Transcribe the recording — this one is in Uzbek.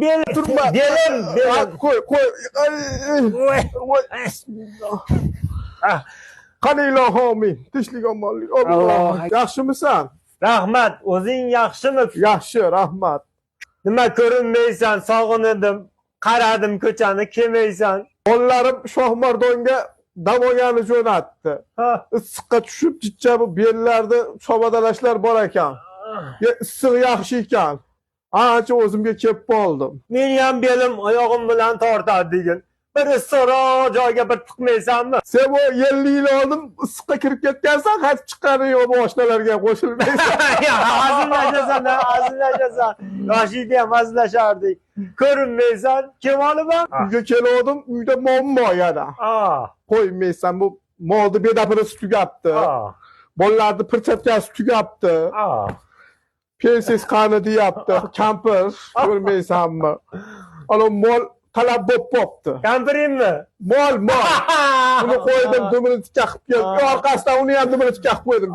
belim, Turma. belim. Koy. Oy. Qani ilohim, tinchlik omonlik. Allah. Yaxshimisan? Rahmat, o'zing yaxshimisiz? Yaxshi, rahmat. Nima ko'rinmaysan, sog'indim. Qaradim ko'chani, kelmaysan. Qo'llarim Shohmardonga dam olgani jo'natdi. Ha. Issiqqa tushib, jichcha bu bellarda shobadalashlar bor ekan. Issiq yaxshi ekan. Ancha o'zimga kelib qoldim. Meni ham belim oyog'im bilan tortadi degan. Bir issiqroq joyga bir tiqmaysanmi? Sen bu 50 yil oldin issiqqa kirib ketgansan, hech chiqqaning yo'q oshnalarga qo'shilmaysan. Hazillashasan, hazillashasan. Yoshingda ham hazillashardik. Ko'rinmaysan, kim olaman? Uyga keldim, uyda muammo yana. Qo'ymaysan, bu molni bedapirasi tugabdi. Bolalarni pirchatkasi tugabdi. Pensiz qani deyapti. Kampir, ko'rmaysanmi? Ana mol talab bo'pti. Kampiringmi? Mol. Buni qo'ydim, dumini tikib keldim. Orqasidan uni ham dumini tikib qo'ydim.